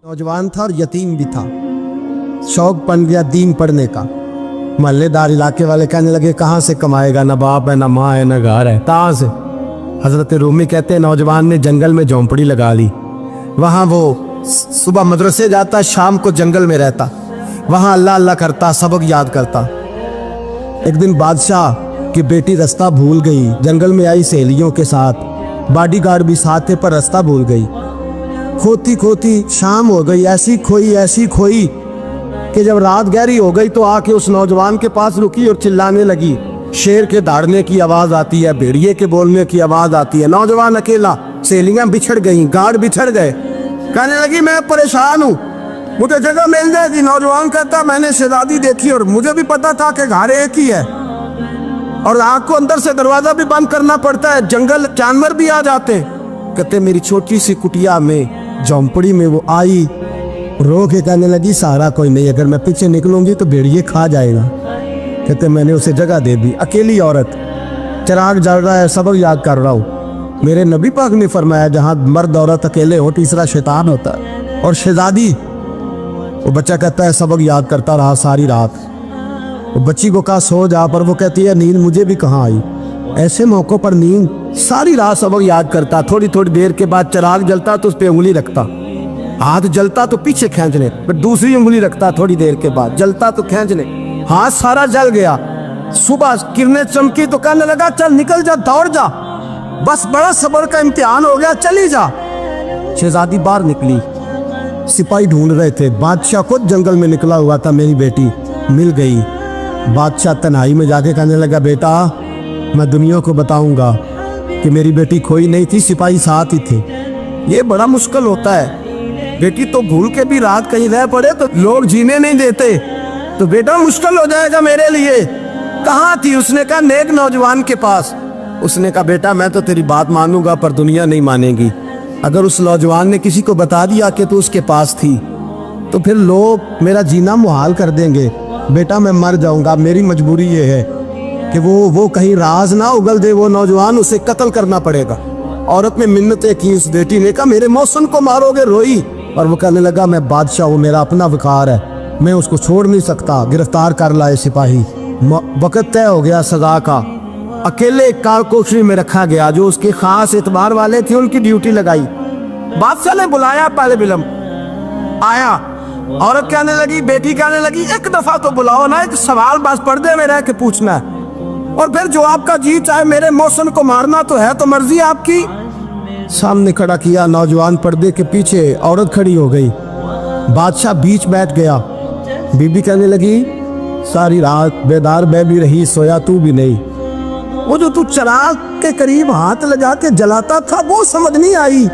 नौजवान था और यतीम भी था। शौक बन गया दीन पढ़ने का। मोहल्लेदार इलाके वाले कहने लगे कहाँ से कमाएगा, ना बाप है ना माँ है ना घर है, कहाँ से। हजरत रूमी कहते हैं नौजवान ने जंगल में झोंपड़ी लगा ली। वहाँ वो सुबह मदरसे जाता, शाम को जंगल में रहता, वहाँ अल्लाह अल्लाह करता, सबक याद करता। एक दिन बादशाह की बेटी रास्ता भूल गई, जंगल में आई सहेलियों के साथ, बॉडीगार्ड भी साथ थे पर रास्ता भूल गई। खोती खोती शाम हो गई, ऐसी खोई कि जब रात गहरी हो गई तो आके उस नौजवान के पास रुकी और चिल्लाने लगी। शेर के दहाड़ने की आवाज आती है, भेड़िए के बोलने की आवाज आती है। नौजवान अकेला, सहेलियां बिछड़ गई, गार्ड बिछड़ गए। कहने लगी मैं परेशान हूँ, मुझे जगह मिल जाएगी। नौजवान कहता मैंने शहजादी देखी और मुझे भी पता था कि घर एक ही है और आग को अंदर से दरवाजा भी बंद करना पड़ता है, जंगल जानवर भी आ जाते। कहते मेरी छोटी सी कुटिया में झोंपड़ी में वो आई, रो के कहने लगी सहारा कोई नहीं, अगर मैं पीछे निकलूंगी तो भेड़िए खा जाएगा। कहते मैंने उसे जगह दे दी। अकेली औरत, चिराग जल रहा है, सबक याद कर रहा हूँ। मेरे नबी पाक ने फरमाया जहाँ मर्द औरत अकेले हो तीसरा शैतान होता है। और शहजादी, वो बच्चा कहता है सबक याद करता रहा सारी रात। वो बच्ची को कहा सो जा, पर वो कहती है नींद मुझे भी कहाँ आई। ऐसे मौक़ों पर नींद, सारी रात सबक याद करता। थोड़ी थोड़ी देर के बाद चिराग जलता तो उस पर उंगली रखता, हाथ जलता तो पीछे खींचने, फिर दूसरी उंगली रखता। थोड़ी देर के बाद जलता तो खींचने, हाथ सारा जल गया। सुबह किरणें चमकी तो कहने लगा चल निकल जा, दौड़ जा, बस बड़ा सब्र का इम्तिहान हो गया, चली जा। शहजादी बाहर निकली, सिपाही ढूंढ रहे थे। बादशाह खुद जंगल में निकला हुआ था, मेरी बेटी मिल गई। बादशाह तन्हाई में जाके कहने लगा बेटा मैं दुनिया को बताऊंगा कि मेरी बेटी खोई नहीं थी, सिपाही साथ ही थे। ये बड़ा मुश्किल होता है, बेटी तो भूल के भी रात कहीं रह पड़े तो लोग जीने नहीं देते, तो बेटा मुश्किल हो जाएगा मेरे लिए। कहाँ थी? उसने कहा नेक नौजवान के पास। उसने कहा बेटा मैं तो तेरी बात मानूंगा पर दुनिया नहीं मानेगी। अगर उस नौजवान ने किसी को बता दिया कि तू उसके पास थी तो फिर लोग मेरा जीना मुहाल कर देंगे। बेटा मैं मर जाऊंगा, मेरी मजबूरी ये है कि वो कहीं राज ना उगल दे वो नौजवान, उसे कत्ल करना पड़ेगा। औरत ने मिन्नतें की, उस बेटी ने कहा मेरे मौसम को मारोगे, रोई। और वो कहने लगा मैं बादशाह हूँ, मेरा अपना वकार है, मैं उसको छोड़ नहीं सकता। गिरफ्तार कर लाए सिपाही। वक्त तय हो गया सजा का। अकेले कारकोशरी में रखा गया, जो उसके खास एतबार वाले थे उनकी ड्यूटी लगाई। बादशाह ने बुलाया, पहले बिलम आया। औरत कहने लगी, बेटी कहने लगी एक दफा तो बुलाओ ना, एक सवाल बस पर्दे में रह के पूछना है और फिर जो आपका जी चाहे। मेरे मौसम को मारना तो है तो मर्जी आपकी। सामने खड़ा किया, नौजवान पर्दे के पीछे, औरत खड़ी हो गई। बादशाह बीच बैठ गया। बीबी कहने लगी सारी रात बेदार मैं भी रही, सोया तू भी नहीं। वो जो तू चिराग के करीब हाथ लगा के जलाता था वो समझ नहीं आई।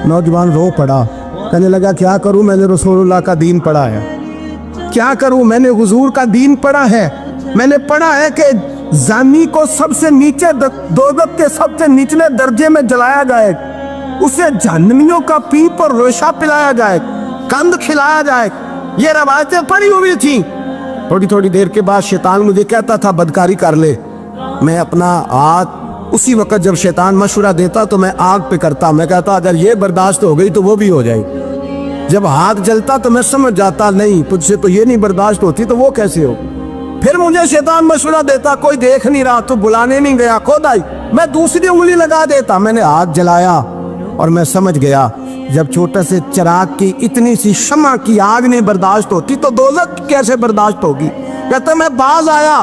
नौजवान रो पड़ा, कहने लगा क्या करूं, मैंने रसूलुल्लाह का दीन पढ़ा है। क्या करूं, मैंने हुजूर का दीन पढ़ा है। मैंने पढ़ा है कि जानी को सबसे नीचे दोज़ख के सबसे निचले दर्जे में जलाया जाए, उसे जहन्नमियों का पीप और रेशा पिलाया जाए, कंद खिलाया जाए। ये रवायतें पड़ी हुई थी। थोड़ी थोड़ी देर के बाद शैतान मुझे कहता था बदकारी कर ले। मैं अपना हाथ उसी वक्त जब शैतान मशवरा देता तो मैं आग पे करता। मैं कहता अगर ये बर्दाश्त हो गई तो वो भी हो जाएगी। जब हाथ जलता तो मैं समझ जाता नहीं तुझसे तो ये नहीं बर्दाश्त होती तो वो कैसे हो। फिर मुझे शैतान मशवरा देता कोई देख नहीं रहा तो बुलाने नहीं गया, खुद आई। मैं दूसरी उंगली लगा देता। मैंने हाथ जलाया और मैं समझ गया जब छोटे से चिराग की इतनी सी शमा की आग नहीं बर्दाश्त होती तो दोज़ख कैसे बर्दाश्त होगी। कहता मैं बाज आया।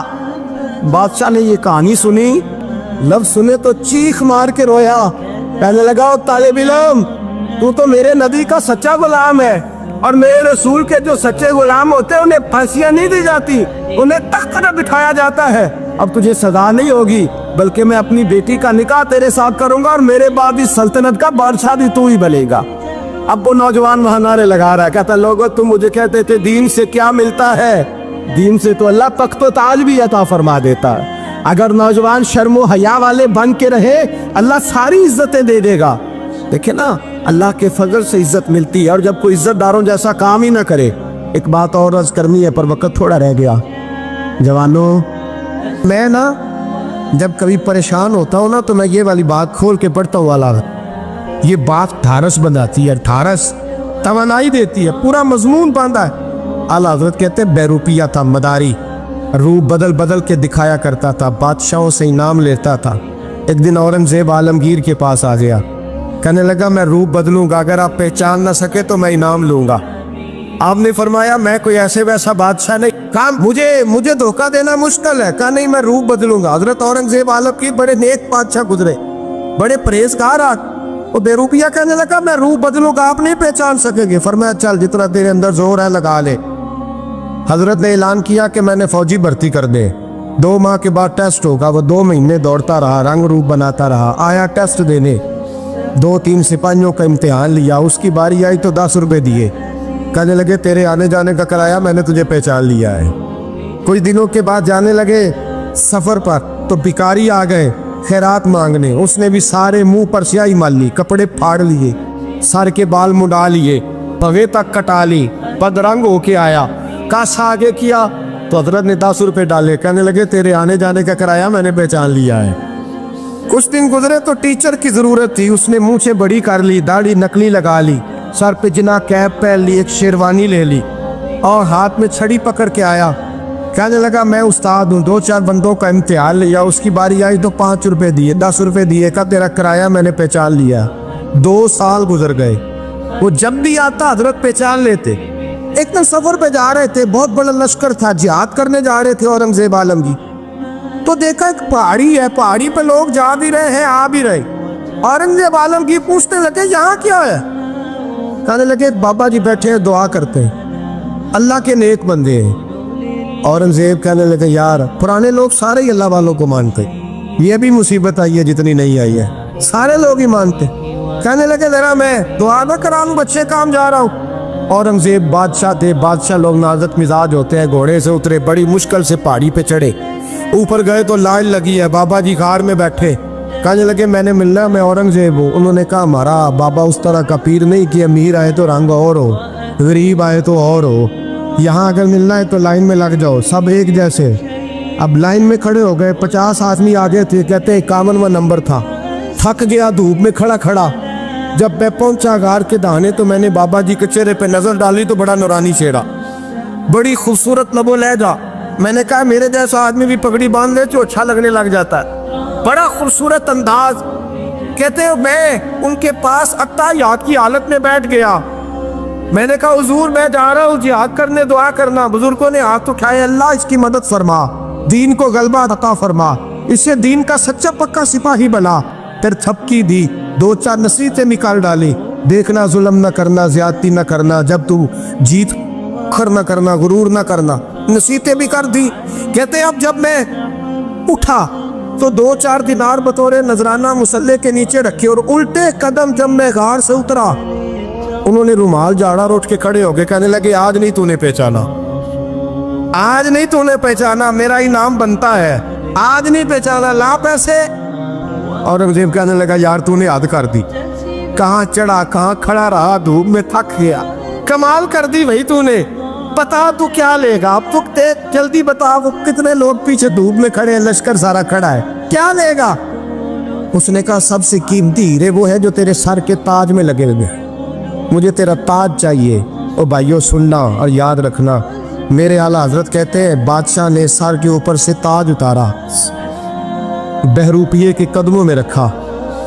बादशाह ने ये कहानी सुनी, लफ्ज सुने तो चीख मार के रोया। कहने लगा तालिब इल्म तू तो मेरे नबी का सच्चा गुलाम है और मेरे रसूल के जो सच्चे गुलाम होते हैं उन्हें फांसियां नहीं दी जाती, उन्हें तख्त पर बिठाया जाता है। अब तुझे सजा नहीं होगी बल्कि मैं अपनी बेटी का निकाह तेरे साथ करूंगा और मेरे बाद इस सल्तनत का बादशाह भी तू ही बनेगा। अब वो नौजवान वहां नारे लगा रहा है, कहता लोगों तुम मुझे कहते थे दीन से क्या मिलता है, दीन से तो अल्लाह तख्त व ताज भी अता फरमा देता है। अगर नौजवान शर्म हया वाले बन के रहे अल्लाह सारी इज्जतें दे देगा। देखे ना अल्लाह के फजल से इज्जत मिलती है और जब कोई इज्जतदारों जैसा काम ही ना करे। एक बात और अर्ज करनी है पर वक्त थोड़ा रह गया। जवानों मैं ना जब कभी परेशान होता हूँ ना तो मैं ये वाली बात खोल के पढ़ता हूँ वाला। ये बात ढारस बनाती है, ढारस तवानाई देती है, पूरा मजमून बांधा है। आला हजरत कहते हैं बेरूपिया था, मदारी, रूप बदल बदल के दिखाया करता था, बादशाहों से इनाम लेता था। एक दिन औरंगजेब आलमगीर के पास आ गया, कहने लगा मैं रूप बदलूंगा, अगर आप पहचान ना सके तो मैं इनाम लूंगा। आपने फरमाया मैं कोई ऐसे वैसा बादशाह नहीं, कहा मुझे धोखा देना मुश्किल है, कहा नहीं मैं रूप बदलूंगा। हजरत औरंगजेब आलमगीर बड़े नेक बादशाह गुजरे, बड़े परहेजगार। वो बेरूपिया कहने लगा मैं रूप बदलूंगा, आप नहीं पहचान सकेंगे। फरमाया चल जितना तेरे अंदर जोर है लगा ले। हजरत ने ऐलान किया कि मैंने फौजी भर्ती कर दे, 2 माह के बाद टेस्ट होगा। वो 2 महीने दौड़ता रहा, रंग रूप बनाता रहा, आया टेस्ट देने, 2-3 सिपाहियों का इम्तिहान लिया, उसकी बारी आई तो 10 रुपए दिए, कहने लगे तेरे आने जाने का किराया मैंने तुझे पहचान लिया है। कुछ दिनों के बाद जाने लगे सफर पर, तो भिखारी आ गए खैरात मांगने। उसने भी सारे मुंह पर स्याही मार ली, कपड़े फाड़ लिए, सर के बाल मुड़ा लिए, पगे तक कटा ली, बदरंग होके आया। कासा आगे किया तो हजरत ने 10 रुपए डाले, कहने लगे तेरे आने जाने का किराया मैंने पहचान लिया है। कुछ दिन गुजरे तो टीचर की जरूरत थी, उसने मुंह से बड़ी कर ली, दाढ़ी नकली लगा ली, सर पे जना कैप पहन ली, एक शेरवानी ले ली और हाथ में छड़ी पकड़ के आया। कहने लगा मैं उस्ताद हूँ, 2-4 बंदों का इम्तिहान लिया, उसकी बारी आई तो 5 रुपए दिए, 10 रुपए दिए, का तेरा किराया मैंने पहचान लिया। 2 साल गुजर गए, वो जब भी आता हजरत पहचान लेते। एक दिन सफर पे जा रहे थे, बहुत बड़ा लश्कर था, जिहाद करने जा रहे थे औरंगजेब आलमगीर। तो देखा एक पहाड़ी है, पहाड़ी पे लोग जा भी रहे हैं आ भी रहे। औरंगजेब आलमगीर पूछने लगे यहाँ क्या है? कहने लगे बाबा जी बैठे हैं दुआ करते हैं, अल्लाह के नेक बंदे हैं। औरंगजेब कहने लगे यार पुराने लोग सारे ही अल्लाह वालों को मानते, ये भी मुसीबत आई है जितनी नहीं आई है, सारे लोग ही मानते। कहने लगे जरा मैं दुआ ना करा लूं, बच्चे काम जा रहा हूँ। औरंगजेब बादशाह थे, बादशाह लोग नाजुक मिजाज होते हैं, घोड़े से उतरे, बड़ी मुश्किल से पहाड़ी पे चढ़े, ऊपर गए तो लाइन लगी है, बाबा जी कार में बैठे। कहने लगे मैंने मिलना, मैं औरंगजेब हूँ। उन्होंने कहा हमारा बाबा उस तरह का पीर नहीं कि अमीर आए तो रंग और हो, गरीब आए तो और हो, यहाँ अगर मिलना है तो लाइन में लग जाओ, सब एक जैसे। अब लाइन में खड़े हो गए, 50 आदमी आगे थे, कहते 51वां नंबर था। थक गया धूप में खड़ा खड़ा, जब मैं पहुंचा गार के दाने तो मैंने बाबा जी के चेहरे पे नजर डाली तो बड़ा नूरानी चेहरा, बड़ी खूबसूरत लबो लहजा। मैंने कहा मेरे जैसा आदमी भी पगड़ी बांध ले तो अच्छा लगने लग जाता है, बड़ा खूबसूरत अंदाज। कहते मैं उनके पास अत्ताहियात की हालत में बैठ गया। मैंने कहा हुजूर मैं जा रहा हूँ जिहाद करने, दुआ करना। बुजुर्गों ने हाथ उठाए, अल्लाह इसकी मदद फरमा, दीन को गलबा अता फरमा, इससे दीन का सच्चा पक्का सिपाही बना। फिर थपकी दी, 2-4 नसीहतें निकाल डाली, देखना जुल्म न करना, ज्यादती न करना, जब तू जीत खर न करना, गुरूर न करना, नसीहतें भी कर दी। कहते अब जब मैं उठा तो 2-4 दिनार बतौरे नजराना मुसल्ले के नीचे रखे और उल्टे कदम जब मैं गार से उतरा, उन्होंने रुमाल झाड़ा और उठ के खड़े हो गए। कहने लगे आज नहीं तूने पहचाना, आज नहीं तूने पहचाना, मेरा इनाम बनता है, आज नहीं पहचाना, ला पैसे। औरंगजेब कहने लगा यार तूने हद कर दी, कहाँ चढ़ा कहाँ खड़ा रहा, धूप में थक गया, कमाल कर दी भाई तूने। बता तू क्या लेगा, अब तू जल्दी बता, वो कितने लोग पीछे धूप में खड़े हैं, लश्कर सारा खड़ा है, क्या लेगा? उसने कहा सबसे कीमती हीरे वो है जो तेरे सर के ताज में लगे हुए, मुझे तेरा ताज चाहिए। ओ भाइयों सुनना और याद रखना, मेरे आला हजरत कहते हैं बादशाह ने सर के ऊपर से ताज उतारा, बहरूपिये के कदमों में रखा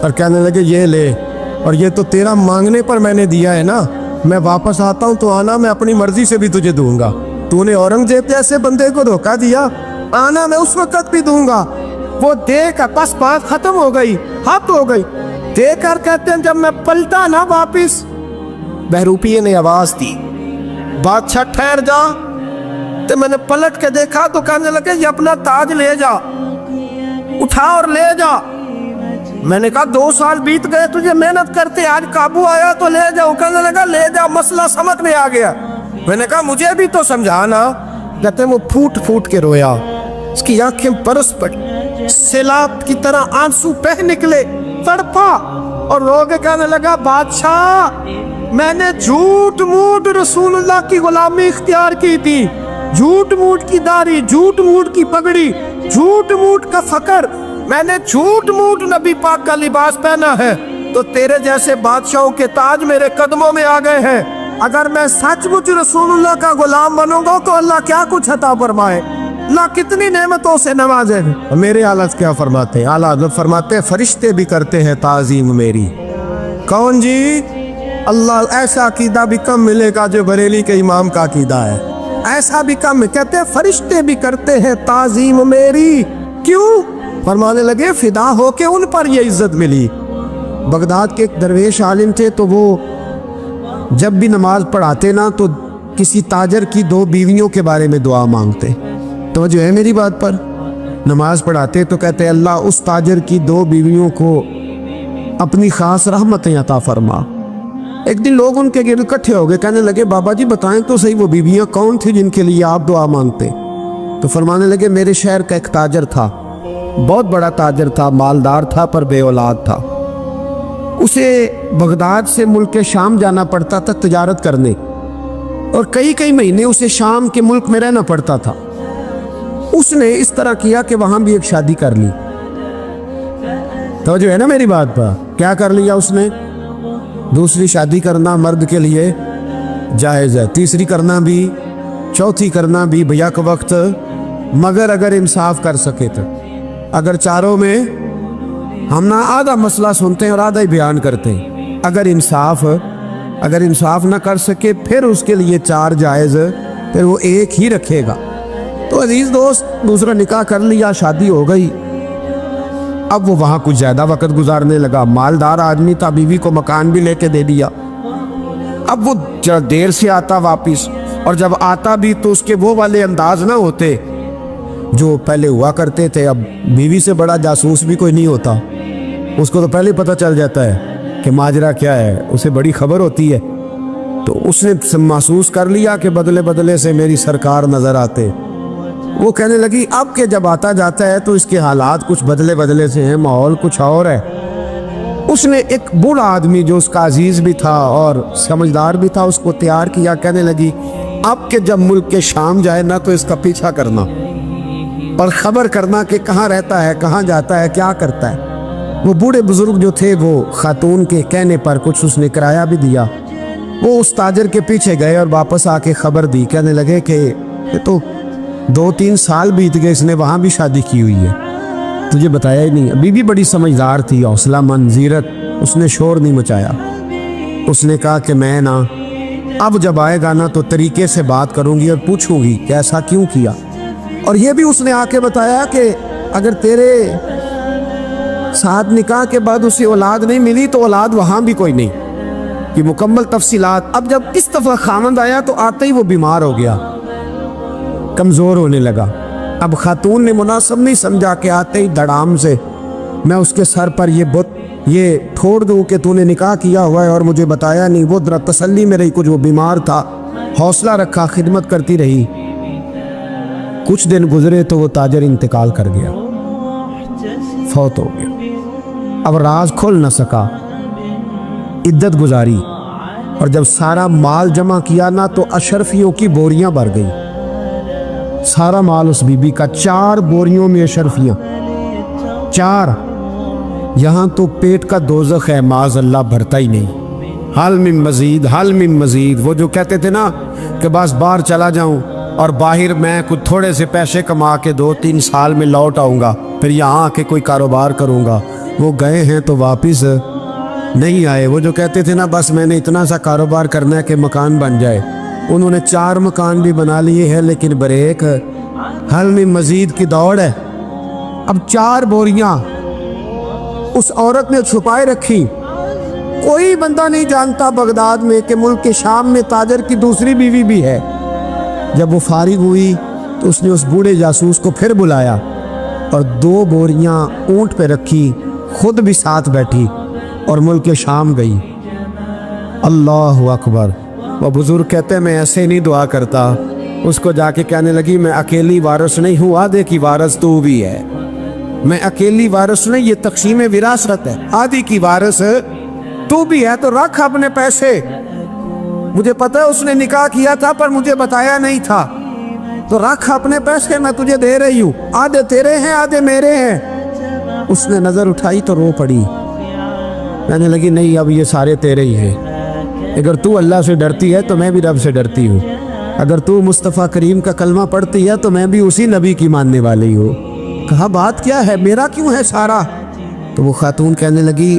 और कहने लगे ये ले, और ये तो तेरा मांगने पर मैंने दिया है ना, मैं वापस आता हूँ तो आना, मैं अपनी मर्जी से भी तुझे दूंगा। तूने औरंगजेब जैसे बंदे को धोखा दिया, आना मैं उस वक्त भी दूंगा। वो देख बस बात खत्म हो गई, हद हो गई। देखकर कहते हैं जब मैं पलटा ना वापिस, बहरूपिये ने आवाज दी बादशाह ठहर जा। तो मैंने पलट के देखा तो कहने लगे ये अपना ताज ले जा, उठा और ले जा। मैंने कहा 2 साल बीत गए तुझे मेहनत करते, आज काबू आया तो ले जाओ। कहने लगा ले जा, मसला समझ में आ गया। मैंने कहा मुझे भी तो समझाना। कहते वो फूट फूट के रोया, उसकी आंखें बरस पड़ी, सैलाब की तरह आंसू बह निकले, तड़पा और रो के कहने लगा बादशाह मैंने झूठ मूठ रसूलुल्लाह की गुलामी इख्तियार की थी, झूठ मूठ की दाढ़ी, झूठ मूठ की पगड़ी, झूठ मूठ का फकर, मैंने झूठ मूठ नबी पाक का लिबास पहना है, तो तेरे जैसे बादशाहों के ताज मेरे कदमों में आ गए हैं। अगर मैं सचमुच रसूलुल्लाह का गुलाम बनूंगा तो अल्लाह क्या कुछ अता फरमाए, अल्लाह कितनी नेमतों से नवाजे। मेरे आला क्या फरमाते हैं, आला हज़रत फरमाते हैं फरिश्ते भी करते हैं ताज़ीम मेरी। कौन जी? अल्लाह। ऐसा अकीदा भी कम मिलेगा जो बरेली के इमाम का अकीदा है, ऐसा भी कम। कहते हैं फरिश्ते भी करते हैं ताज़ीम मेरी। क्यों? फरमाने लगे फिदा हो के उन पर ये इज्जत मिली। बगदाद के एक दरवेश आलिम थे, तो वो जब भी नमाज पढ़ाते ना तो किसी ताजर की 2 बीवियों के बारे में दुआ मांगते। तो जो है मेरी बात पर, नमाज पढ़ाते तो कहते अल्लाह उस ताजर की 2 बीवियों को अपनी खास रहमतें अता फरमा। एक दिन लोग उनके गिर्द इकट्ठे हो गए, कहने लगे बाबा जी बताएं तो सही वो बीवियां कौन थी जिनके लिए आप दुआ मांगते। तो फरमाने लगे मेरे शहर का एक ताजर था, बहुत बड़ा ताजर था, मालदार था पर बे औलाद था। उसे बगदाद से मुल्क शाम जाना पड़ता था तिजारत करने, और कई कई महीने उसे शाम के मुल्क में रहना पड़ता था। उसने इस तरह किया कि वहाँ भी एक शादी कर ली। तो जो है ना मेरी बात पर, क्या कर लिया उसने? दूसरी शादी करना मर्द के लिए जायज़ है, तीसरी करना भी, चौथी करना भी भैया के वक्त, मगर अगर इंसाफ कर सके तो। अगर चारों में हम ना आधा मसला सुनते हैं और आधा ही बयान करते हैं, अगर इंसाफ ना कर सके फिर उसके लिए 4 जायज़, फिर वो एक ही रखेगा। तो अजीज़ दोस्त, दूसरा निकाह कर लिया, शादी हो गई। अब वो वहाँ कुछ ज़्यादा वक्त गुजारने लगा, मालदार आदमी था, बीवी को मकान भी लेके दे दिया। अब वो जरा देर से आता वापिस, और जब आता भी तो उसके वो वाले अंदाज ना होते जो पहले हुआ करते थे। अब बीवी से बड़ा जासूस भी कोई नहीं होता, उसको तो पहले पता चल जाता है कि माजरा क्या है, उसे बड़ी खबर होती है। तो उसने महसूस कर लिया कि बदले बदले से मेरी सरकार नज़र आते। वो कहने लगी अब के जब आता जाता है तो इसके हालात कुछ बदले बदले से हैं, माहौल कुछ और है। उसने एक बूढ़ा आदमी जो उसका अजीज़ भी था और समझदार भी था उसको तैयार किया। कहने लगी अब के जब मुल्क के शाम जाए ना तो इसका पीछा करना और ख़बर करना कि कहाँ रहता है, कहाँ जाता है, क्या करता है। वो बूढ़े बुजुर्ग जो थे वो खातून के कहने पर कुछ उसने किराया भी दिया। वो उस ताजर के पीछे गए और वापस आके खबर दी। कहने लगे कि ये तो 2-3 साल बीत गए, इसने वहाँ भी शादी की हुई है, तुझे बताया ही नहीं। बीवी बड़ी समझदार थी, हौसला मंद, जीरत, उसने शोर नहीं मचाया। उसने कहा कि मैं ना अब जब आएगा ना तो तरीके से बात करूँगी और पूछूंगी कि ऐसा क्यों किया। और ये भी उसने आके बताया कि अगर तेरे साथ निकाह के बाद उसे औलाद नहीं मिली तो औलाद वहाँ भी कोई नहीं, कि मुकम्मल तफसीलात। अब जब इस दफ़ा खामद आया तो आते ही वो बीमार हो गया, कमज़ोर होने लगा। अब खातून ने मुनासिब नहीं समझा कि आते ही धड़ाम से मैं उसके सर पर ये ठोड़ दूँ कि तूने निकाह किया हुआ है और मुझे बताया नहीं। वो जरा तसल्ली में रही, कुछ वो बीमार था, हौसला रखा, खिदमत करती रही। कुछ दिन गुजरे तो वो ताजर इंतकाल कर गया, फौत हो गया। अब राज खोल न सका, इद्दत गुजारी, और जब सारा माल जमा किया ना तो अशरफियों की बोरियां भर गई। सारा माल उस बीबी का, 4 बोरियों में अशरफियां, 4। यहाँ तो पेट का दोज़ख है, माज़ अल्लाह भरता ही नहीं। हाल मिन मज़ीद, हाल मिन मज़ीद। वो जो कहते थे ना कि बस बाहर चला जाऊँ और बाहर मैं कुछ थोड़े से पैसे कमा के 2-3 साल में लौट आऊँगा, फिर यहाँ आके कोई कारोबार करूँगा, वो गए हैं तो वापस नहीं आए। वो जो कहते थे ना बस मैंने इतना सा कारोबार करना है कि मकान बन जाए, उन्होंने 4 मकान भी बना लिए हैं, लेकिन ब्रेक हल में मज़ीद की दौड़ है। अब 4 बोरियां उस औरत ने छुपाए रखी। कोई बंदा नहीं जानता बगदाद में कि मुल्क के शाम में ताजर की दूसरी बीवी भी है। जब वो फारिग हुई तो उसने उस बूढ़े जासूस को फिर बुलाया और 2 बोरियां ऊंट पे रखी, खुद भी साथ बैठी और मुल्क के शाम गई। अल्लाह अकबर। वो बुजुर्ग कहते हैं मैं ऐसे नहीं दुआ करता। उसको जाके कहने लगी मैं अकेली वारिस नहीं हूँ, आधे की वारिस तू भी है। मैं अकेली वारिस नहीं, ये तक़सीम विरासत है, आधी की वारिस तू भी है। तो रख अपने पैसे, मुझे पता है उसने निकाह किया था पर मुझे बताया नहीं था, तो रख अपने पैसे, मैं तुझे दे रही हूँ, आधे तेरे हैं आधे मेरे हैं। उसने नज़र उठाई तो रो पड़ी, कहने लगी नहीं अब ये सारे तेरे ही हैं। अगर तू अल्लाह से डरती है तो मैं भी रब से डरती हूँ, अगर तू मुस्तफ़ा करीम का कलमा पढ़ती है तो मैं भी उसी नबी की मानने वाली हूँ। कहा बात क्या है, मेरा क्यों है सारा? तो वो खातून कहने लगी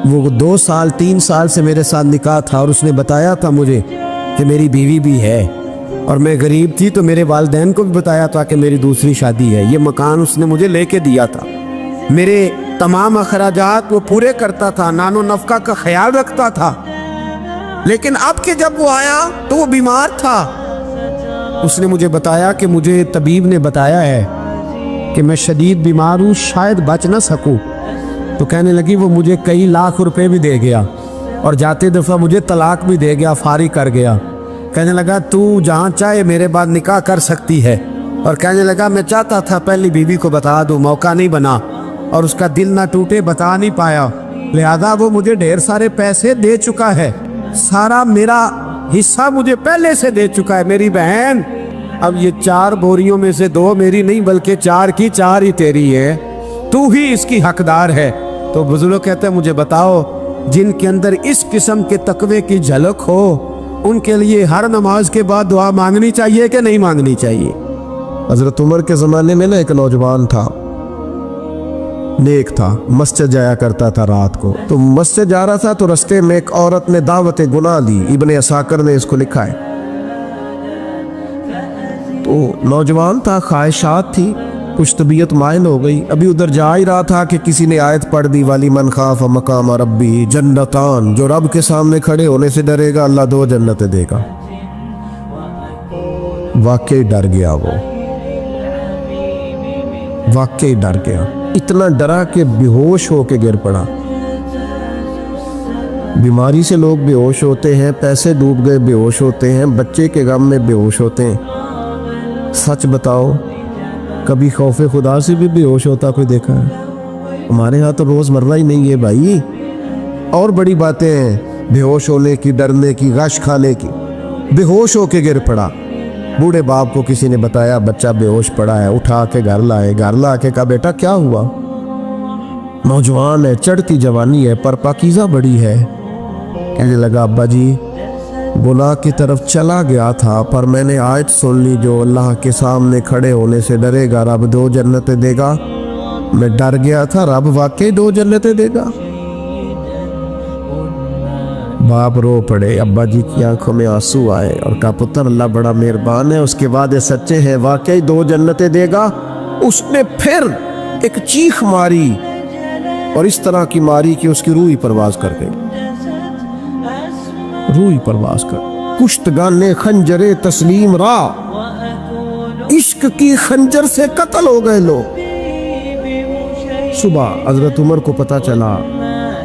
वो 2 साल 3 साल से मेरे साथ निकाह था और उसने बताया था मुझे कि मेरी बीवी भी है, और मैं गरीब थी तो मेरे वालिदैन को भी बताया था कि मेरी दूसरी शादी है। ये मकान उसने मुझे लेके दिया था, मेरे तमाम अखराजात वो पूरे करता था, नानो नफका का ख्याल रखता था। लेकिन अब के जब वो आया तो वो बीमार था। उसने मुझे बताया कि मुझे तबीब ने बताया है कि मैं शदीद बीमार हूँ, शायद बच ना सकूँ। तो कहने लगी वो मुझे कई लाख रुपए भी दे गया और जाते दफ़ा मुझे तलाक भी दे गया, फारिग कर गया। कहने लगा तू जहाँ चाहे मेरे बाद निकाह कर सकती है। और कहने लगा मैं चाहता था पहली बीवी को बता दूँ, मौका नहीं बना और उसका दिल ना टूटे, बता नहीं पाया। लिहाजा वो मुझे ढेर सारे पैसे दे चुका है, सारा मेरा हिस्सा मुझे पहले से दे चुका है। मेरी बहन अब ये 4 बोरियों में से 2 मेरी नहीं बल्कि 4 की 4 ही तेरी है, तू ही इसकी हकदार है। तो बुजुर्ग कहते हैं मुझे बताओ जिनके अंदर इस किस्म के तकवे की झलक हो उनके लिए हर नमाज के बाद दुआ मांगनी चाहिए कि नहीं मांगनी चाहिए? हजरत उमर के ज़माने में ना एक नौजवान था, नेक था, मस्जिद जाया करता था रात को। तो मस्जिद जा रहा था तो रास्ते में एक औरत ने दावत गुनाह दी, इब्ने असाकर ने इसको लिखा है। तो नौजवान था, ख्वाहिशात थी, कुछ तबीयत माइल हो गई। अभी उधर जा ही रहा था कि किसी ने आयत पढ़ दी वाली मन खाफ मकाम रब्बी जन्नतान, जो रब के सामने खड़े होने से डरेगा अल्लाह 2 जन्नतें देगा। वाकई डर गया वो, वाकई डर गया, इतना डरा कि बेहोश होके गिर पड़ा। बीमारी से लोग बेहोश होते हैं, पैसे डूब गए बेहोश होते हैं, बच्चे के गम में बेहोश होते हैं। सच बताओ कभी खौफे खुदा से भी बेहोश होता कोई देखा है? हमारे यहाँ तो रोज़मर्रा ही नहीं है भाई। और बड़ी बातें हैं बेहोश होने की, डरने की, गश खाने की। बेहोश होके गिर पड़ा, बूढ़े बाप को किसी ने बताया बच्चा बेहोश पड़ा है, उठा के घर लाए। घर ला के कहा बेटा क्या हुआ? नौजवान है, चढ़ती जवानी है, पर पाकीज़ा बड़ी है। कहने लगा अब्बा जी गुनाह की तरफ चला गया था, पर मैंने आयत सुन ली जो अल्लाह के सामने खड़े होने से डरेगा रब 2 जन्नतें देगा। मैं डर गया था, रब वाकई 2 जन्नतें देगा। बाप रो पड़े, अब्बा जी की आंखों में आंसू आए और कहा पुत्र अल्लाह बड़ा मेहरबान है, उसके बाद ये सच्चे हैं, वाकई 2 जन्नतें देगा। उसने फिर एक चीख मारी और इस तरह की मारी कि उसकी रूह ही परवाज कर गई, रूह ही परवाज कर। कुश्तगाने खंजरे तस्लीम रा, इश्क की खंजर से कत्ल हो गए लोग। सुबह हजरत उमर को पता चला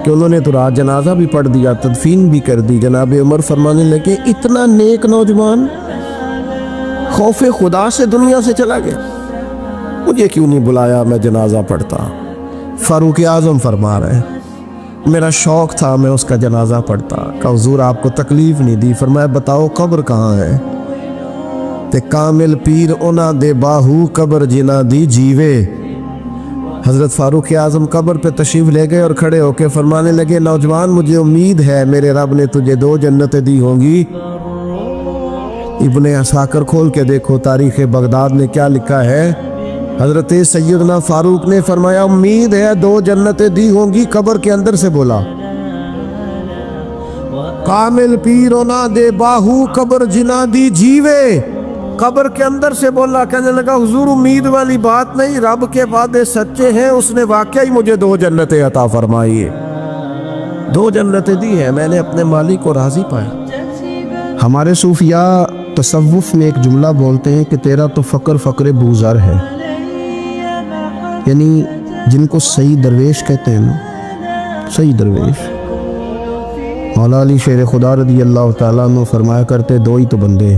कि उन्होंने तो रात जनाजा भी पढ़ दिया, तदफीन भी कर दी। जनाब उमर फरमाने लगे इतना नेक नौजवान खौफे खुदा से दुनिया से चला गया, मुझे क्यों नहीं बुलाया, मैं जनाजा पढ़ता। फारूक आजम फरमा रहे मेरा शौक था मैं उसका जनाजा पढ़ता। कहा हुजूर आपको तकलीफ नहीं दी? फरमाया बताओ कब्र कहाँ है? ते कामिल पीर ओना दे बाहू कब्र जिना दी जीवे। हजरत फारूक आजम कब्र पे तशरीफ ले गए और खड़े होके फरमाने लगे नौजवान मुझे उम्मीद है मेरे रब ने तुझे 2 जन्नतें दी होंगी। इब्ने असाकर खोल के देखो तारीख़ बगदाद में क्या लिखा है। हजरत सैयदना फारूक ने फरमाया उम्मीद है 2 जन्नतें दी होंगी। कब्र के अंदर से बोला कामिल पीरो ना दे बाहू कब्र जिना दी जीवे। कब्र के अंदर से बोला, कहने लगा हुजूर उम्मीद वाली बात नहीं, रब के वादे सच्चे हैं, उसने वाकई मुझे 2 जन्नतें अता फरमाई है, 2 जन्नतें दी है, मैंने अपने मालिक को राजी पाया। हमारे सूफिया तसव्वुफ में एक जुमला बोलते हैं कि तेरा तो फ़क्र बूज़र है, यानी जिनको सही दरवेश कहते हैं ना, सही दरवेश। मौला अली शेर खुदा रज़ी अल्लाह ताला अन्हु फरमाया करते 2 ही तो बंदे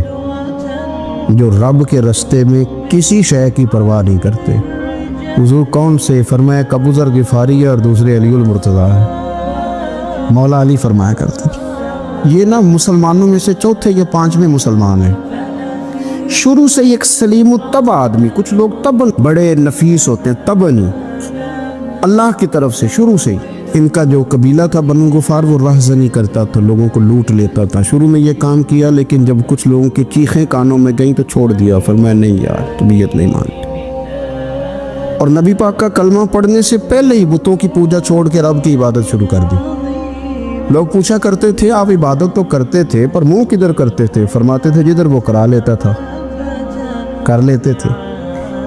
जो रब के रास्ते में किसी शय की परवाह नहीं करते। हुजूर कौन से? फरमाया अबू ज़र गिफ़ारी है और दूसरे अलीउल मुर्तज़ा है। मौला अली फरमाया करते ये ना मुसलमानों में से चौथे या 5वें मुसलमान हैं। शुरू से एक सलीम तब आदमी, कुछ लोग तब बड़े नफीस होते हैं, तब नहीं, اللہ کی طرف سے شروع سے ہی ان کا جو قبیلہ تھا بنو غفار وہ رہزنی کرتا تھا، لوگوں کو لوٹ لیتا تھا. شروع میں یہ کام کیا لیکن جب کچھ لوگوں کی چیخیں کانوں میں گئیں تو چھوڑ دیا، فرمایا نہیں یار طبیعت نہیں مانتی. اور نبی پاک کا کلمہ پڑھنے سے پہلے ہی بتوں کی پوجا چھوڑ کے رب کی عبادت شروع کر دی. لوگ پوچھا کرتے تھے آپ عبادت تو کرتے تھے پر منہ کدھر کرتے تھے؟ فرماتے تھے جدھر وہ کرا لیتا تھا کر لیتے تھے.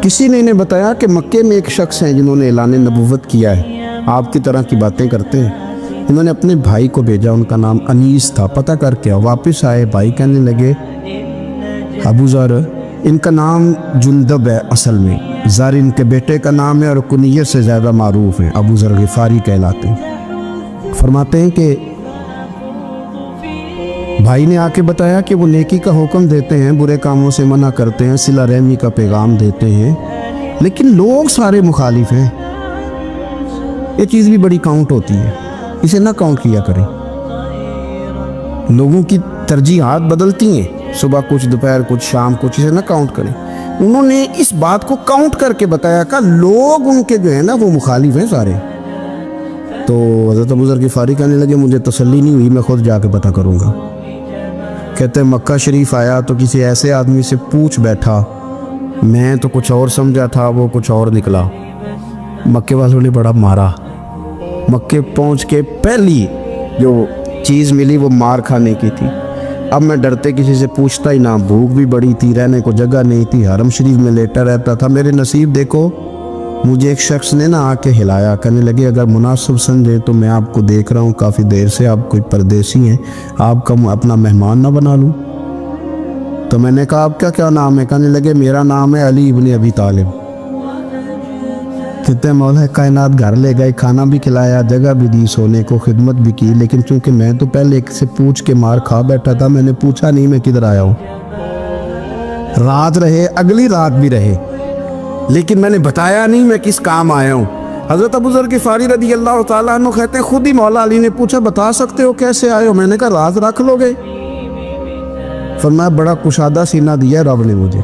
کسی نے انہیں بتایا کہ مکے میں ایک شخص ہیں جنہوں نے اعلان نبوت کیا ہے، آپ کی طرح کی باتیں کرتے ہیں. انہوں نے اپنے بھائی کو بھیجا، ان کا نام انیس تھا، پتہ کر کے واپس آئے. بھائی کہنے لگے ابو ذر، ان کا نام جندب ہے، اصل میں ذر ان کے بیٹے کا نام ہے اور کنیت سے زیادہ معروف ہیں، ابو ذر غفاری کہلاتے ہیں. فرماتے ہیں کہ بھائی نے آ کے بتایا کہ وہ نیکی کا حکم دیتے ہیں، برے کاموں سے منع کرتے ہیں، صلہ رحمی کا پیغام دیتے ہیں، لیکن لوگ سارے مخالف ہیں. یہ چیز بھی بڑی کاؤنٹ ہوتی ہے، اسے نہ کاؤنٹ کیا کریں. لوگوں کی ترجیحات بدلتی ہیں، صبح کچھ دوپہر کچھ شام کچھ، اسے نہ کاؤنٹ کریں. انہوں نے اس بات کو کاؤنٹ کر کے بتایا کہ لوگ ان کے جو ہے نا وہ مخالف ہیں سارے. تو حضرت ابو ذر غفاری کہنے لگے مجھے تسلی نہیں ہوئی، میں خود جا کے پتہ کروں گا. کہتے ہیں مکہ شریف آیا تو کسی ایسے آدمی سے پوچھ بیٹھا، میں تو کچھ اور سمجھا تھا وہ کچھ اور نکلا. مکے والوں نے بڑا مارا. مکے پہنچ کے پہلی جو چیز ملی وہ مار کھانے کی تھی. اب میں ڈرتے کسی سے پوچھتا ہی نہ، بھوک بھی بڑی تھی، رہنے کو جگہ نہیں تھی، حرم شریف میں لیٹا رہتا تھا. میرے نصیب دیکھو مجھے ایک شخص نے آ کے ہلایا، کہنے لگے اگر مناسب سمجھے تو میں آپ کو دیکھ رہا ہوں کافی دیر سے، آپ کوئی پردیسی ہیں، آپ کا اپنا مہمان نہ بنا لوں. تو میں نے کہا آپ کا کیا نام ہے؟ کہنے لگے میرا نام ہے علی ابن ابی طالب. کہتے ہیں مولا کائنات گھر لے گئے، کھانا بھی کھلایا، جگہ بھی دی، سونے کو خدمت بھی کی، لیکن چونکہ میں تو پہلے ایک سے پوچھ کے مار کھا بیٹھا تھا، میں نے پوچھا نہیں میں کدھر آیا ہوں. رات رہے، اگلی رات بھی رہے، لیکن میں نے بتایا نہیں میں کس کام آیا ہوں. حضرت ابو ذر غفاری رضی اللہ تعالیٰ عنہ کہتے ہیں خود ہی مولا علی نے پوچھا بتا سکتے ہو کیسے آئے ہو؟ میں نے کہا راز رکھ لو گے. فرمایا بڑا کشادہ سینہ دیا رب نے مجھے.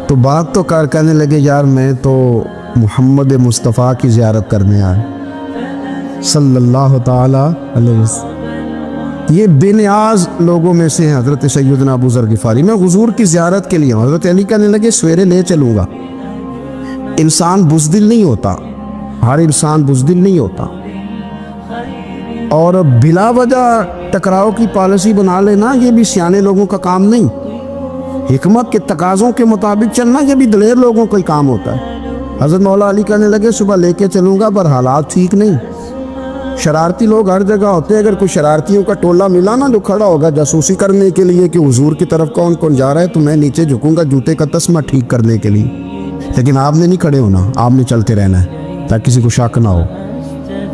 تو بات تو کر، کہنے لگے یار میں تو محمد مصطفیٰ کی زیارت کرنے آیا صلی اللہ تعالیٰ علیہ وسلم. یہ بے نیاز لوگوں میں سے ہیں حضرت سیدنا ابو ذر غفاری. میں حضور کی زیارت کے لیے ہوں. حضرت علی کہنے لگے سویرے لے چلوں گا. انسان بزدل نہیں ہوتا، ہر انسان بزدل نہیں ہوتا، اور بلا وجہ ٹکراؤ کی پالیسی بنا لینا یہ بھی سیانے لوگوں کا کام نہیں. حکمت کے تقاضوں کے مطابق چلنا یہ بھی دلیر لوگوں کا ہی کام ہوتا ہے. حضرت مولا علی کہنے لگے صبح لے کے چلوں گا پر حالات ٹھیک نہیں. شرارتی لوگ ہر جگہ ہوتے ہیں، اگر کوئی شرارتیوں کا ٹولہ ملا نا جو کھڑا ہوگا جاسوسی کرنے کے لیے کہ حضور کی طرف کون کون جا رہا ہے، تو میں نیچے جھکوں گا جوتے کا تسمہ ٹھیک کرنے کے لیے. لیکن آپ نے نہیں کھڑے ہونا، آپ نے چلتے رہنا ہے تاکہ کسی کو شک نہ ہو.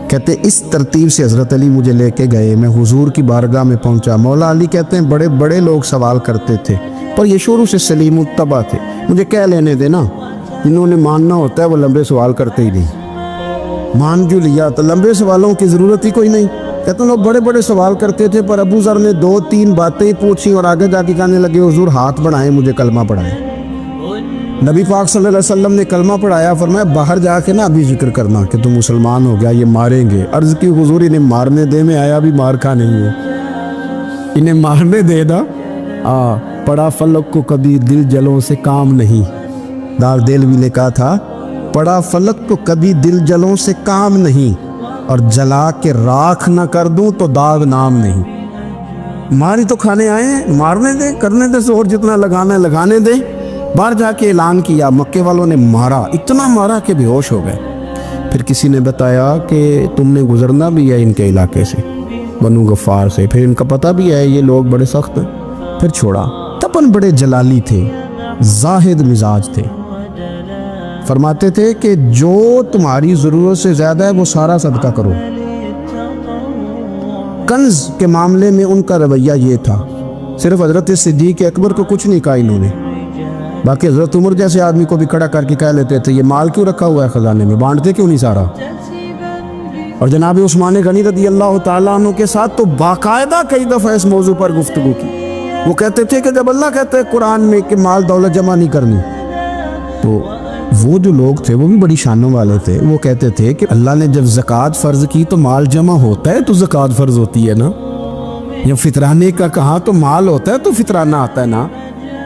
کہتے اس ترتیب سے حضرت علی مجھے لے کے گئے. میں حضور کی بارگاہ میں پہنچا. مولا علی کہتے ہیں بڑے بڑے لوگ سوال کرتے تھے پر یہ شروع سے سلیم الطبع تھے. مجھے کہہ لینے دینا، جنہوں نے ماننا ہوتا ہے وہ لمبے سوال کرتے ہی نہیں. مان جو لیا تو لمبے سوالوں کی ضرورت ہی کوئی نہیں. کہتے ہیں لوگ بڑے بڑے سوال کرتے تھے پر ابو ذر نے 2-3 باتیں پوچھی اور آگے جا کے کہنے لگے حضور ہاتھ بڑھائیں مجھے کلمہ پڑھائیں. نبی پاک صلی اللہ علیہ وسلم نے کلمہ پڑھایا. فرمایا باہر جا کے نا ابھی ذکر کرنا کہ تم مسلمان ہو گیا، یہ ماریں گے. عرض کی حضور انہیں مارنے دے، میں آیا بھی مار کھا نہیں ہے، انہیں مارنے دے نا. پڑا فلک کو کبھی دل جلوں سے کام نہیں. دار دل بھی لکھا تھا پڑا فلک کو کبھی دل جلوں سے کام نہیں، اور جلا کے راکھ نہ کر دوں تو داغ نام نہیں. ماری تو کھانے آئے ہیں، مارنے دیں، کرنے دیں زور جتنا لگانا ہے لگانے دیں. باہر جا کے اعلان کیا. مکے والوں نے مارا، اتنا مارا کہ بے ہوش ہو گئے. پھر کسی نے بتایا کہ تم نے گزرنا بھی ہے ان کے علاقے سے، بنو غفار سے، پھر ان کا پتہ بھی ہے یہ لوگ بڑے سخت ہیں. پھر چھوڑا. تپن بڑے جلالی تھے، زاہد مزاج تھے. فرماتے تھے کہ جو تمہاری ضرورت سے زیادہ ہے وہ سارا صدقہ کرو. کنز کے معاملے میں ان کا رویہ یہ تھا. صرف حضرت صدیق اکبر کو کچھ نہیں کہا انہوں نے، باقی حضرت عمر جیسے آدمی کو بھی کھڑا کر کے کہہ لیتے تھے یہ مال کیوں رکھا ہوا ہے خزانے میں، بانٹتے کیوں نہیں سارا. اور جناب عثمان غنی رضی اللہ تعالیٰ عنہ کے ساتھ تو باقاعدہ کئی دفعہ اس موضوع پر گفتگو کی. وہ کہتے تھے کہ جب اللہ کہتے ہیں قرآن میں کہ مال دولت جمع نہیں کرنی، تو وہ جو لوگ تھے وہ بھی بڑی شانوں والے تھے. وہ کہتے تھے کہ اللہ نے جب زکوٰۃ فرض کی تو مال جمع ہوتا ہے تو زکوٰۃ فرض ہوتی ہے نا. یا فطرانے کا کہا تو مال ہوتا ہے تو فطرانہ آتا ہے نا.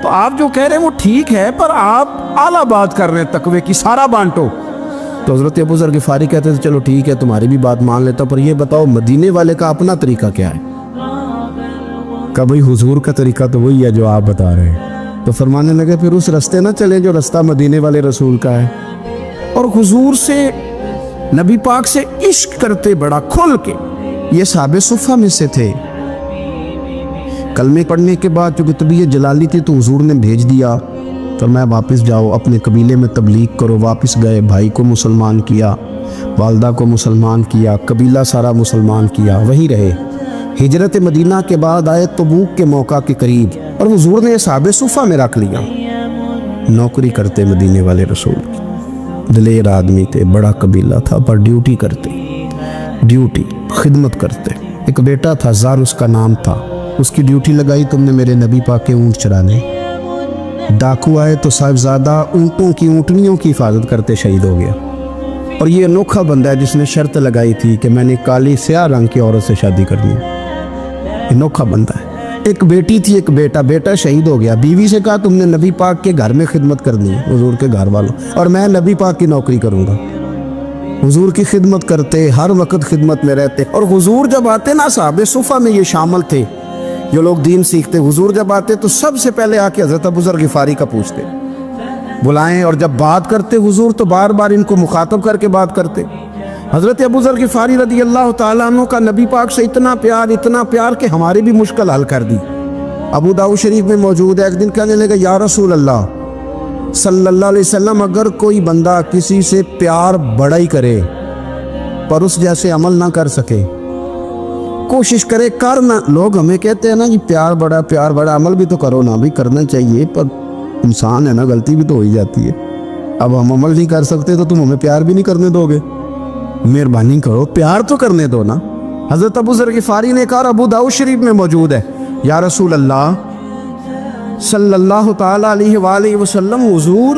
تو آپ جو کہہ رہے ہیں وہ ٹھیک ہے, پر آپ اعلیٰ بات کر رہے ہیں تقوی کی, سارا بانٹو. تو حضرت ابو ذر غفاری کہتے تھے چلو ٹھیک ہے تمہاری بھی بات مان لیتا, پر یہ بتاؤ مدینے والے کا اپنا طریقہ کیا ہے؟ کہ بھئی حضور کا طریقہ تو وہی ہے جو آپ بتا رہے ہیں. تو فرمانے لگے پھر اس رستے نہ چلیں جو رستہ مدینے والے رسول کا ہے. اور حضور سے, نبی پاک سے عشق کرتے بڑا کھل کے. یہ صحابہ صفہ میں سے تھے. کلمے پڑھنے کے بعد چونکہ طبیعت جلالی تھی تو حضور نے بھیج دیا, فرمایا واپس جاؤ اپنے قبیلے میں تبلیغ کرو. واپس گئے, بھائی کو مسلمان کیا, والدہ کو مسلمان کیا, قبیلہ سارا مسلمان کیا, وہیں رہے. ہجرت مدینہ کے بعد آئے تبوک کے موقع کے قریب, اور حضور نے صحابہ صفہ میں رکھ لیا. نوکری کرتے مدینے والے رسول کی, دلیر آدمی تھے, بڑا قبیلہ تھا, پر ڈیوٹی کرتے, ڈیوٹی خدمت کرتے. ایک بیٹا تھا زار اس کا نام تھا, اس کی ڈیوٹی لگائی تم نے میرے نبی پاک کے اونٹ چرانے. ڈاکو آئے تو صاحبزادہ اونٹوں کی, اونٹنیوں کی حفاظت کرتے شہید ہو گیا. اور یہ انوکھا بندہ ہے جس نے شرط لگائی تھی کہ میں نے کالی سیاہ رنگ کی عورت سے شادی کرنی. انوکھا بندہ ہے. ایک بیٹی تھی, ایک بیٹا, بیٹا شہید ہو گیا. بیوی سے کہا تم نے نبی پاک کے گھر میں خدمت کرنی ہے, حضور کے گھر والوں, اور میں نبی پاک کی نوکری کروں گا. حضور کی خدمت کرتے, ہر وقت خدمت میں رہتے. اور حضور جب آتے نا, صحابہ صفہ میں یہ شامل تھے جو لوگ دین سیکھتے, حضور جب آتے تو سب سے پہلے آ کے حضرت ابو ذر غفاری کا پوچھتے, بلائیں. اور جب بات کرتے حضور تو بار بار ان کو مخاطب کر کے بات کرتے. حضرت ابو ذر غفاری رضی اللہ تعالیٰ عنہ کا نبی پاک سے اتنا پیار کہ ہماری بھی مشکل حل کر دی. ابو داؤد شریف میں موجود ہے, ایک دن کہنے لگا یا رسول اللہ صلی اللہ علیہ وسلم, اگر کوئی بندہ کسی سے پیار بڑا ہی کرے پر اس جیسے عمل نہ کر سکے, کوشش کرے کرنا. لوگ ہمیں کہتے ہیں نا کہ پیار بڑا, عمل بھی تو کرو نا. بھی کرنا چاہیے, پر انسان ہے نا, غلطی بھی تو ہو ہی جاتی ہے. اب ہم عمل نہیں کر سکتے تو تم ہمیں پیار بھی نہیں کرنے دو گے؟ مہربانی کرو, پیار تو کرنے دو نا. حضرت ابو ذر غفاری نے کہا, ابو داؤد شریف میں موجود ہے, یا رسول اللہ صلی اللہ تعالیٰ علیہ وآلہ وسلم, حضور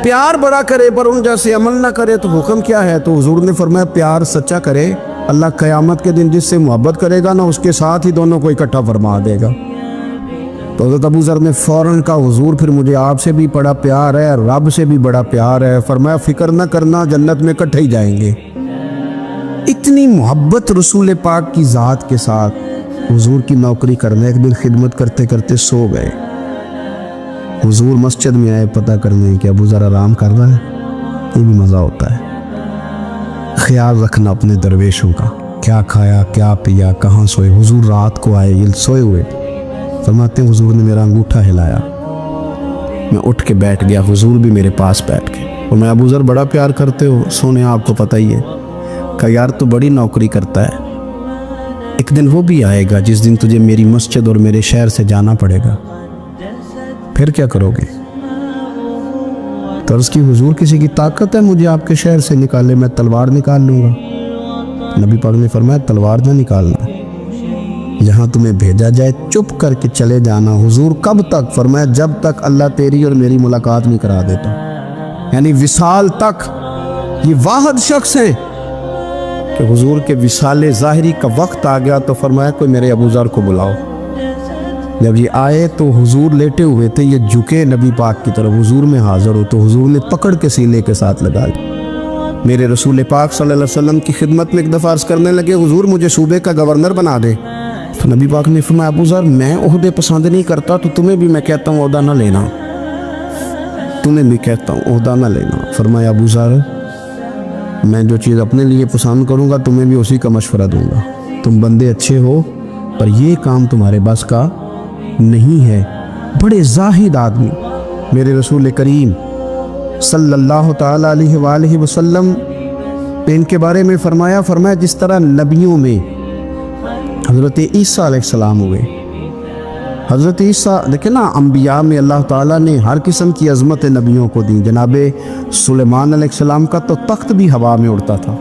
پیار بڑا کرے پر ان جیسے عمل نہ کرے تو حکم کیا ہے؟ تو حضور نے فرمایا پیار سچا کرے, اللہ قیامت کے دن جس سے محبت کرے گا نا اس کے ساتھ ہی دونوں کو اکٹھا فرما دے گا. تو حضرت ابو ذر نے فوراً کہا, حضور پھر مجھے آپ سے بھی بڑا پیار ہے, رب سے بھی بڑا پیار ہے. فرمایا فکر نہ کرنا, جنت میں اکٹھے ہی جائیں گے. اتنی محبت رسول پاک کی ذات کے ساتھ. حضور کی نوکری کرنے, ایک دن خدمت کرتے کرتے سو گئے. حضور مسجد میں آئے پتہ کرنے کہ ابو ذر آرام کر رہا ہے. یہ بھی مزہ ہوتا ہے. خیال رکھنا اپنے درویشوں کا, کیا کھایا, کیا پیا, کہاں سوئے. حضور رات کو آئے, یہ سوئے ہوئے. فرماتے ہیں حضور نے میرا انگوٹھا ہلایا, میں اٹھ کے بیٹھ گیا, حضور بھی میرے پاس بیٹھ گئے. اور میں ابو ذر بڑا پیار کرتے ہو, سونے آپ کو پتہ ہی ہے. کہا یار تو بڑی نوکری کرتا ہے, ایک دن وہ بھی آئے گا جس دن تجھے میری مسجد اور میرے شہر سے جانا پڑے گا, پھر کیا کرو گے؟ تو عرض کی حضور کسی کی طاقت ہے مجھے آپ کے شہر سے نکالے؟ میں تلوار نکال لوں گا. نبی پاک نے فرمایا تلوار نہ نکالنا, جہاں تمہیں بھیجا جائے چپ کر کے چلے جانا. حضور کب تک؟ فرمایا جب تک اللہ تیری اور میری ملاقات نہیں کرا دیتا, یعنی وصال تک. یہ واحد شخص ہے کہ حضور کے وصال ظاہری کا وقت آ گیا تو فرمایا کوئی میرے ابو ذر کو بلاؤ. جب یہ آئے تو حضور لیٹے ہوئے تھے, یہ جھکے نبی پاک کی طرف, حضور میں حاضر ہو تو حضور نے پکڑ کے سینے کے ساتھ لگا لی. میرے رسول پاک صلی اللہ علیہ وسلم کی خدمت میں ایک دفعہ عرض کرنے لگے, حضور مجھے صوبے کا گورنر بنا دے. تو نبی پاک نے فرمایا ابو ذر میں عہدے پسند نہیں کرتا, تو تمہیں بھی میں کہتا ہوں عہدہ نہ لینا, تمہیں بھی کہتا ہوں عہدہ نہ لینا. فرمایا ابو ذر میں جو چیز اپنے لیے پسند کروں گا تمہیں بھی اسی کا مشورہ دوں گا. تم بندے اچھے ہو پر یہ کام تمہارے بس کا نہیں ہے. بڑے زاہد آدمی میرے رسول کریم صلی اللہ تعالیٰ علیہ وآلہ وسلم نے ان کے بارے میں فرمایا جس طرح نبیوں میں حضرت عیسیٰ علیہ السلام ہوئے. حضرت عیسیٰ دیکھیں نا, انبیاء میں اللہ تعالیٰ نے ہر قسم کی عظمت نبیوں کو دی. جناب سلیمان علیہ السلام کا تو تخت بھی ہوا میں اڑتا تھا,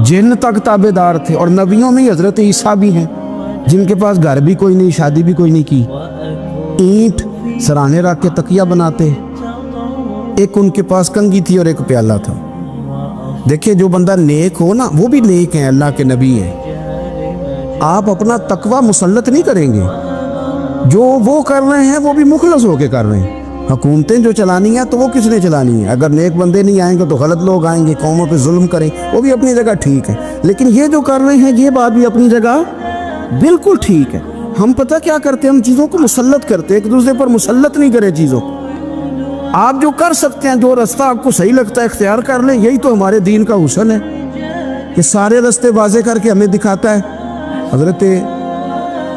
جن تک تابع دار تھے. اور نبیوں میں حضرت عیسیٰ بھی ہیں جن کے پاس گھر بھی کوئی نہیں, شادی بھی کوئی نہیں کی, اینٹ سرانے رکھ کے تکیہ بناتے, एक उनके पास कंघी थी और एक प्याला था। देखिए जो बंदा नेक हो ना, वो भी नेक है, अल्लाह के नबी हैं। आप अपना तकवा मुसल्लत नहीं करेंगे, जो वो कर रहे हैं वो भी मुखलस होके कर रहे हैं। हुकूमतें जो चलानी है तो वो किसने चलानी है? अगर नेक बंदे नहीं आएंगे तो गलत लोग आएंगे, कौमों पे जुल्म करें, वो भी अपनी जगह ठीक है। लेकिन ये जो कर रहे हैं ये बात भी अपनी जगह बिल्कुल ठीक है। हम पता क्या करते हैं, हम चीज़ों को मुसल्लत करते हैं, एक दूसरे पर मुसल्लत नहीं करें चीज़ों को। आप जो कर सकते हैं, जो रास्ता आपको सही लगता है इख्तियार कर लें, यही तो हमारे दीन का हुस्न है कि सारे रास्ते वाज़े करके हमें दिखाता है। हज़रत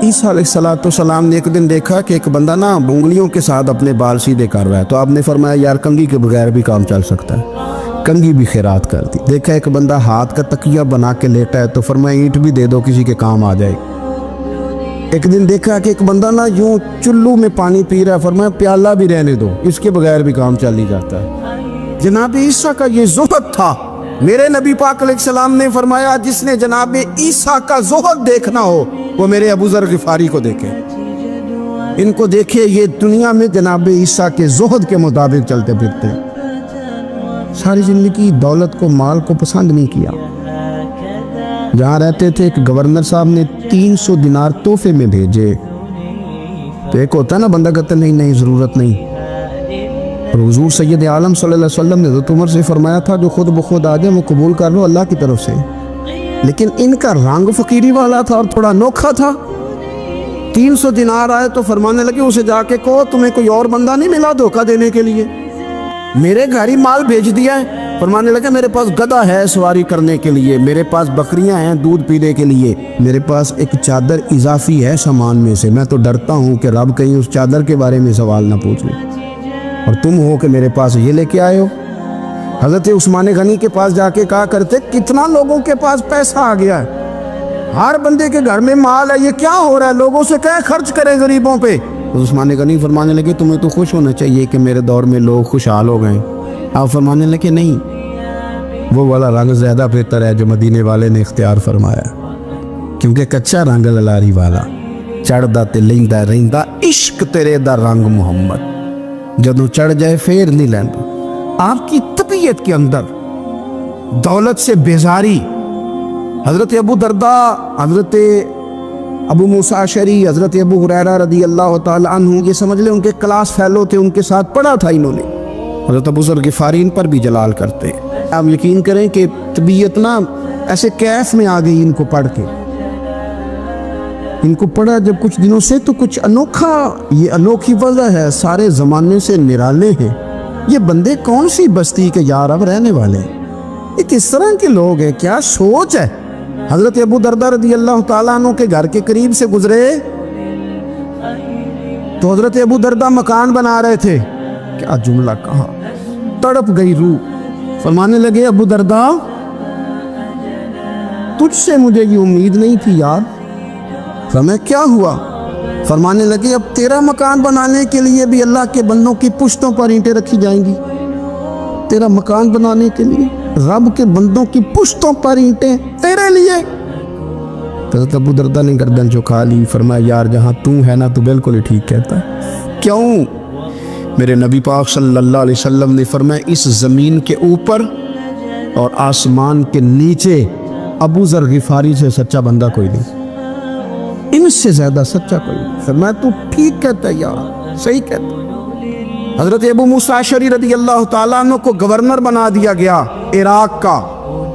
ईसा अलैहिस्सलाम ने एक दिन देखा कि एक बंदा ना उंगलियों के साथ अपने बाल सीधे कर रहा है, तो आपने फरमाया यार कंघी के बगैर भी काम चल सकता है, कंघी भी खैरात कर दी। देखा एक बंदा हाथ का तकिया बना के लेटा है, तो फरमाया ईंट भी दे दो, किसी के काम आ जाए। एक दिन देखा कि एक बंदा ना यूं चुल्लू में पानी पी रहा है, फरमाया प्याला भी रहने दो, इसके बगैर भी काम चल ही जाता है। जनाब ईसा का ये ज़ुहद था। मेरे नबी पाक अलैहिस्सलाम ने फरमाया जिसने जनाब ईसा का ज़ुहद देखना हो वो मेरे अबू ज़र ग़िफ़ारी को देखे, इनको देखे, ये दुनिया में जनाब ईसा के ज़ुहद के मुताबिक चलते फिरते हैं। सारी ज़िंदगी दौलत को, माल को पसंद नहीं किया। जहाँ रहते थे एक गवर्नर साहब ने 300 दिनार तोहफे में भेजे। तो एक होता है ना बंदा कहता नहीं नहीं ज़रूरत नहीं। और हुज़ूर सैयद आलम सल्लल्लाहु अलैहि वसल्लम ने हज़रत उमर से फरमाया था जो खुद ब खुद आ जाए वो कबूल कर लो अल्लाह की तरफ से। लेकिन इनका रंग फ़कीरी वाला था और थोड़ा अनोखा था। 300 दिनार आए तो फरमाने लगे उसे जाके कहो तुम्हें कोई और बंदा नहीं मिला धोखा देने के लिए, मेरे घर ही माल भेज दिया है। फरमाने लगे मेरे पास गधा है सवारी करने के लिए, मेरे पास बकरियां हैं दूध पीने के लिए, मेरे पास एक चादर इजाफी है सामान में से, मैं तो डरता हूँ कि रब कहीं उस चादर के बारे में सवाल ना पूछ ले, और तुम हो कि मेरे पास ये लेके आए हो। हज़रत उस्मान गनी के पास जाके कहा करते कितना लोगों के पास पैसा आ गया है, हर बंदे के घर में माल है, ये क्या हो रहा है, लोगों से क्या खर्च करें गरीबों पे। तो उस्मान गनी फरमाने लगे तुम्हें तो खुश होना चाहिए कि मेरे दौर में लोग खुशहाल हो गए। आप फरमाने लगे नहीं, वो वाला रंग ज़्यादा बेहतर है जो मदीने वाले ने इख्तियार फरमाया, क्योंकि कच्चा रंग ललारी वाला चढ़दा ते लैंदा रहिंदा इश्क तेरे दा रंग मुहम्मद, जदों चढ़ जाए फिर नहीं लैंदा। आपकी तबीयत के अंदर दौलत से बेजारी, हज़रत अबू दरदा, हज़रत अबू मूसा अशरी, हज़रत अबू हुरैरा रदी अल्लाह ताला अन्हु, ये समझ ले उनके क्लास फेलो थे, उनके साथ पढ़ा था इन्होंने। हज़रत अबू ज़र ग़िफ़ारी इन पर भी जलाल करते। आप यकीन करें कि तबीयत ना ऐसे कैफ में आ गई इनको पढ़ के। इनको पढ़ा जब कुछ दिनों से तो कुछ अनोखा, ये अनोखी वजह है, सारे ज़माने से निराले हैं ये बंदे, कौन सी बस्ती के यार अब रहने वाले, ये किस तरह के लोग हैं, क्या सोच है। हज़रत अबू दरदा रज़ी अल्लाह ताला अन्हु के घर के करीब से गुजरे तो हज़रत अबू दरदा मकान बना रहे थे, क्या जुमला कहा, तड़प गई रूह। फरमाने लगे अबू दरदा तुझसे मुझे ये उम्मीद नहीं थी यार। फरमाया क्या हुआ? फरमाने लगे अब तेरा मकान बनाने के लिए भी अल्लाह के बंदों की पुश्तों पर ईंटें रखी जाएंगी, तेरा मकान बनाने के लिए रब के बंदों की पुश्तों पर ईंटें तेरे लिए। हज़रत अबू दरदा ने गर्दन झुका ली। फरमाया यार जहाँ तू है ना तू बिल्कुल ही ठीक कहता है। क्यों? मेरे नबी पाक सल्लल्लाहु अलैहि वसल्लम ने फरमाया इस ज़मीन के ऊपर और आसमान के नीचे अबू ज़र ग़िफ़ारी से सच्चा बंदा कोई नहीं, इनसे ज़्यादा सच्चा कोई नहीं। फरमाया तू ठीक कहता है यार, सही कहता। हज़रत अबू मूसा अशरी रज़ी अल्लाह ताला अन्हु को गवर्नर बना दिया गया इराक़ का।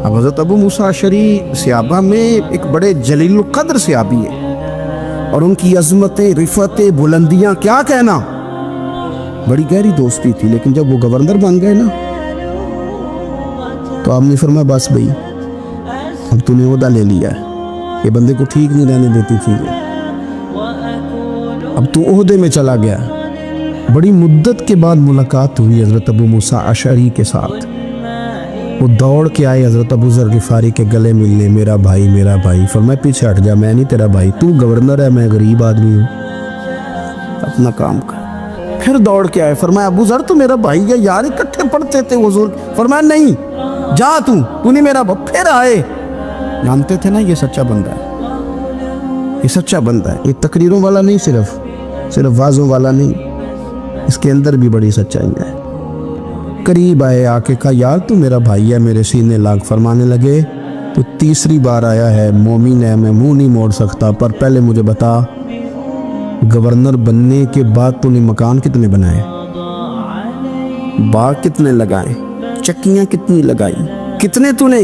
अब हज़रत अबू मूसा अशरी सहाबा में एक बड़े जलील क़द्र सहाबी है और उनकी अज़मतें, रिफ़तें, बुलंदियाँ क्या कहना, बड़ी गहरी दोस्ती थी। लेकिन जब वो गवर्नर बन गए ना तो आपने फरमाया बस भाई अब तूने ओहदा ले लिया है, ये बंदे को ठीक नहीं रहने देती चीज़ें, अब तू ओहदे में चला गया। बड़ी मुद्दत के बाद मुलाकात हुई हज़रत अबू मूसा अशरी के साथ। वो दौड़ के आए हज़रत अबू ज़र ग़िफ़ारी के गले मिलने, मेरा भाई मेरा भाई। फरमाया पीछे हट जा, मैं नहीं तेरा भाई, तू गवर्नर है, मैं गरीब आदमी हूँ, अपना काम कर। फिर दौड़ के आए, फरमाया अबू ज़र तो मेरा भाई है यार, इकट्ठे पढ़ते थे हुज़ूर। फरमाया नहीं जा तू नहीं मेरा भाई। फिर आए, जानते थे ना ये सच्चा बंदा है, ये सच्चा बंदा है, ये तकरीरों वाला नहीं, सिर्फ वाज़ों वाला नहीं, इसके अंदर भी बड़ी सच्चाई है। करीब आए, आके कहा यार तू मेरा भाई है, मेरे सीने लाग। फरमाने लगे तो तीसरी बार आया है, मोमिन है, मैं मुंह नहीं मोड़ सकता, पर पहले मुझे बता गवर्नर बनने के बाद तूने मकान कितने बनाए, बाग कितने लगाए, चक्कियां कितनी लगाई, कितने तूने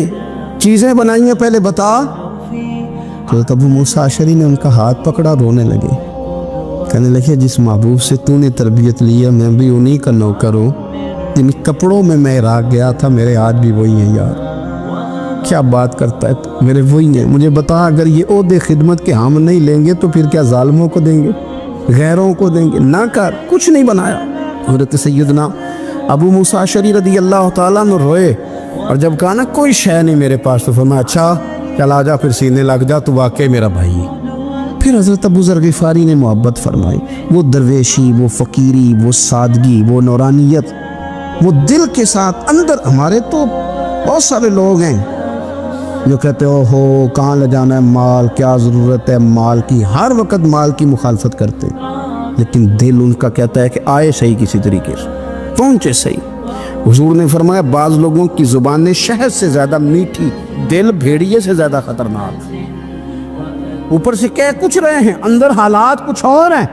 चीजें बनाई हैं, पहले बता। तो अबू मूसा अशरी ने उनका हाथ पकड़ा, रोने लगे, कहने लगे जिस महबूब से तूने तरबियत ली है मैं भी उन्हीं का नौकर हूँ, जिन कपड़ों में मैं राग गया था मेरे आज भी वही है। यार क्या बात करता है तू, मेरे वही है। मुझे बता अगर ये ओहदे खिदमत के हम नहीं लेंगे तो फिर क्या जालिमों को देंगे, गैरों को देंगे? ना कर, कुछ नहीं बनाया। हज़रत सैयदना अबू मूसा अशरी रदी अल्लाह ताला अन्हु रोए, और जब कहा ना कोई शय नहीं मेरे पास, तो फरमाया अच्छा चल आ जा, फिर सीने लग जा, तू वाकई मेरा भाई है। फिर हज़रत अबू ज़र ग़िफ़ारी ने मोहब्बत फरमाई, वो दरवेशी, वो फ़कीरी, वो सादगी, वो नौरानियत, वो दिल के साथ अंदर। हमारे तो बहुत सारे लोग हैं जो कहते हो कहाँ ले जाना है माल, क्या ज़रूरत है माल की, हर वक्त माल की मुखालफत करते, लेकिन दिल उनका कहता है कि आए सही किसी तरीके से, पहुँचे सही। हुजूर ने फरमाया बाज़ लोगों की ज़ुबानें शहद से ज़्यादा मीठी, दिल भेड़िए से ज़्यादा ख़तरनाक। ऊपर से कह कुछ रहे हैं, अंदर हालात कुछ और हैं।